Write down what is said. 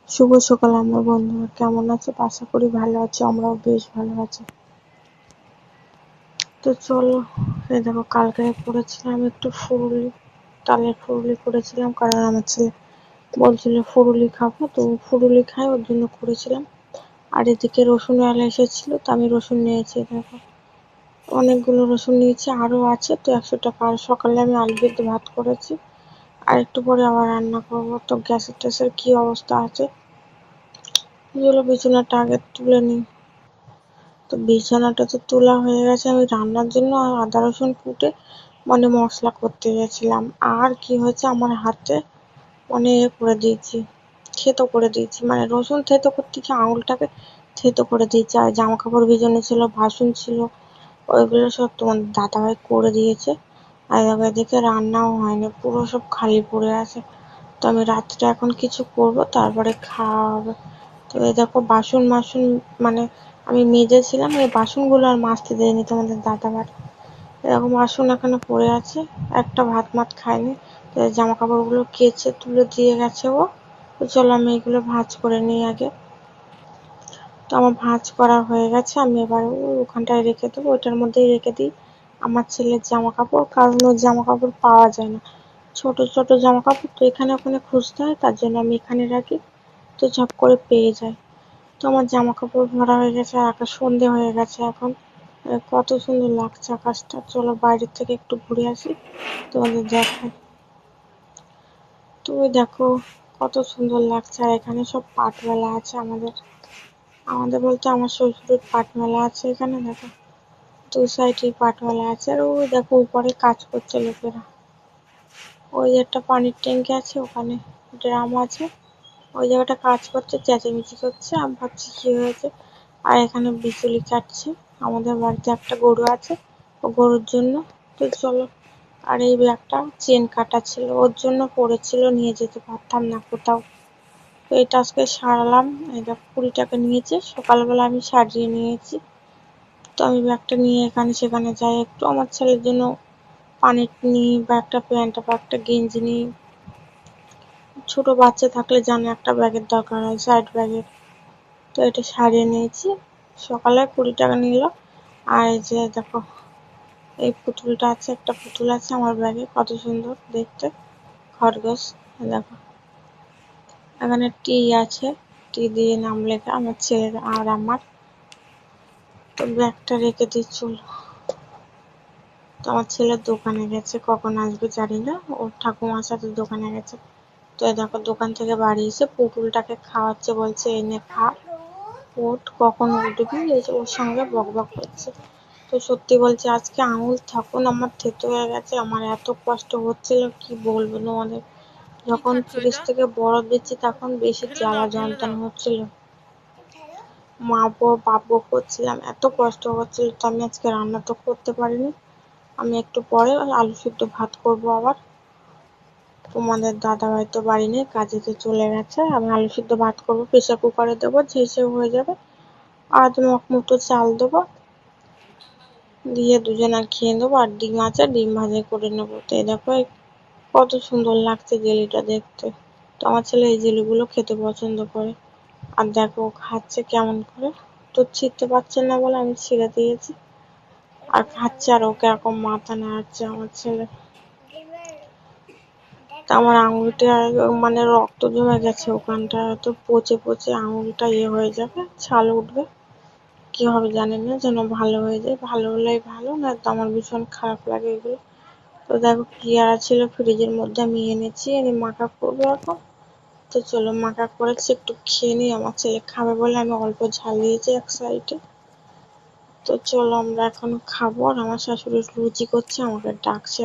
শুভ সকাল আমার বন্ধুরা, কেমন আছো? আশা করি ভালো আছো। আমরাও বেশ ভালো আছি। তো চলো, এই দেখো, কালকে করেছিলাম একটু ফুরুলি, তালের ফুরুলি করেছিলাম, কারণ আমার ছেলে বলছিল ফুরুলি খাবো, তো ফুরুলি খাই ওর জন্য করেছিলাম। আর এদিকে রসুন আলা এসেছিল, তো আমি রসুন নিয়েছি। দেখো, অনেকগুলো রসুন নিয়েছি, আরো আছে তো 100 টাকা। আর সকালে আমি আলু সেদ্ধ ভাত করেছি, আর একটু পরে আবার রান্না করবো। তো গ্যাসের ট্যাসের কি অবস্থা আছে, চলো বিছানাটা আগে তুলে নিই। তো বিছানাটা তো তোলা হয়ে গেছে, আমি রান্নার জন্য আদা রসুন কুটে মশলা করতে গেছিলাম। আর কি হয়েছে, আমার হাতে করে দিয়েছি, থেতো করে দিয়েছি, রসুন থেতো করতে গিয়ে আঙুলটাকে থেতো করে দিয়েছি। আর জামা কাপড় ভিজানো ছিল, বাসন ছিল, ওইগুলো সব তোমার দাদাভাই করে দিয়েছে। আর এদিকে রান্নাও হয়নি, পুরো সব খালি পড়ে আছে। তো আমি রাত্রে এখন কিছু করব, তারপরে খাওয়া হবে। তো এই দেখো, বাসন মাসন আমি মেজেছিলাম, এই বাসনগুলো আর মাজতে দেয়নি তোমাদের দাদাভাই। এরকম বাসন এখানে পড়ে আছে, একটা ভাত মাত খায়নি। তো জামা কাপড়গুলো কেচে তুলে দিয়ে গেছে ও। তো চলো আমি এগুলো ভাঁজ করে নিই আগে। তো আমার ভাঁজ করা হয়ে গেছে, আমি এবার ওখানটায় রেখে দেবো, ওইটার মধ্যেই রেখে দিই আমার ছেলের জামা কাপড়, কারণ ওর জামা কাপড় পাওয়া যায় না, ছোট ছোট জামা কাপড়, তো এখানে ওখানে খুঁজতে হয়, তার জন্য আমি এখানে রাখি, তো ঝপ করে পেয়ে যায়। তো আমার জামা কাপড় ভরা হয়ে গেছে, আর আকাশ সন্ধে হয়ে গেছে এখন। কত সুন্দর লাগছে আকাশটা। চলো বাইরের থেকে একটু ঘুরে আসি, তোমাদের দেখাই। তো ওই দেখো, কত সুন্দর লাগছে। আর এখানে সব পাট মেলা আছে, আমাদের আমাদের বলতে আমার শ্বশুরের পাট মেলা আছে এখানে। দেখো, দু সাইডে পাট মেলা আছে। আর ওই দেখো, উপরে কাজ করছে লোকেরা। ওই যে একটা পানির ট্যাঙ্কি আছে, ওখানে ড্রাম আছে, ওই জায়গাটা কাজ করছে, চেঁচামেচি করছে, আমি ভাবছি কি হয়েছে। আর এখানে বিচুলি কাটছে, আমাদের বাড়িতে একটা গরু আছে, ও গরুর জন্য। তো চলো, আর এই ব্যাগটা চেন কাটা ছিল, ওর জন্য পড়েছিল, নিয়ে যেতে পারতাম না কোথাও। তো এটা আজকে সারালাম। এই দেখো, 20 টাকা নিয়েছে, সকালবেলা আমি সারিয়ে নিয়েছি। তো আমি ব্যাগটা নিয়ে এখানে সেখানে যাই, একটু আমার ছেলের জন্য পানির নিই, বা একটা প্যান্ট বা একটা গেঞ্জি নিই। ছোট বাচ্চা থাকলে জানো একটা ব্যাগের দরকার হয়, সাইড ব্যাগের। তো এটা সারিয়ে নিয়েছি, সকালে 20 টাকা নিল। আর এই যে দেখো, এই পুতুলটা আছে, একটা পুতুল আছে আমার ব্যাগে, কত সুন্দর দেখতে, খরগোশ। দেখো, এখানে টি আছে, টি দিয়ে নাম লেখা আমার ছেলের আর আমার। তো ব্যাগটা রেখে দিই, চলো। তো আমার ছেলের দোকানে গেছে, কখন আসবে জানি না, ওর ঠাকুমার সাথে দোকানে গেছে। তো দেখো, দোকান থেকে বাড়ি এসে পুতুলটাকে খাওয়াচ্ছে, বলছে এনে খা, ওঠ, কখন উঠবি, এই যে ওর সঙ্গে বকবক করছে। তো সত্যি বলছি, আজকে আঙুল তখন আমার থেতো হয়ে গেছে, আমার এত কষ্ট হচ্ছিল কি বলবো তোমাদের। যখন ফ্রিজ থেকে বরফ দিচ্ছি তখন বেশি জ্বালা যন্ত্রণা হচ্ছিল, বাপ করছিলাম, এত কষ্ট হচ্ছিল। তো আমি আজকে রান্না তো করতে পারিনি, আমি একটু পরে আলু সিদ্ধ ভাত করবো আবার। তোমাদের দাদাভাই তো বাড়ি নেই, কাজেতে চলে গেছে, আমি আলু সিদ্ধ ভাত করবো, প্রেসার কুকারে দেবো, ঝেঁঝে হয়ে যাবে। আর মতো চাল দেবো, দিয়ে দুজনে খেয়ে নেবো। আর ডিম আছে, ডিম ভাজি করে নেবো। তো এই দেখো, কত সুন্দর লাগছে জেলিটা দেখতে। তো আমার ছেলে এই জেলিগুলো খেতে পছন্দ করে। আর দেখো, খাচ্ছে কেমন করে, তো ছিঁড়তে পারছে না বলে আমি ছিঁড়ে দিয়েছি, আর খাচ্ছে। আর ওকে এখন মাথা নাড়াচ্ছে আমার ছেলে। তা আমার আঙুলটা রক্ত জমে গেছে ওখানটা, তো পচে পচে আঙুলটা হয়ে যাবে, ছাল উঠবে, কি হবে জানি না, যেন ভালো হয়ে যায়, ভালো হলেই ভালো, না তো আমার ভীষণ খারাপ লাগে এগুলো। তো দেখো, পেয়ারা ছিল ফ্রিজের মধ্যে, আমি এনেছি, এনে মাখা করবো এখন। তো চলো, মাখা করেছি, একটু খেয়ে নিই, আমার ছেলে খাবে বলে আমি অল্প ঝাল দিয়েছি এক সাইডে। তো চলো, আমরা এখন খাবো। আর আমার শাশুড়ি লুচি করছে, আমাকে ডাকছে।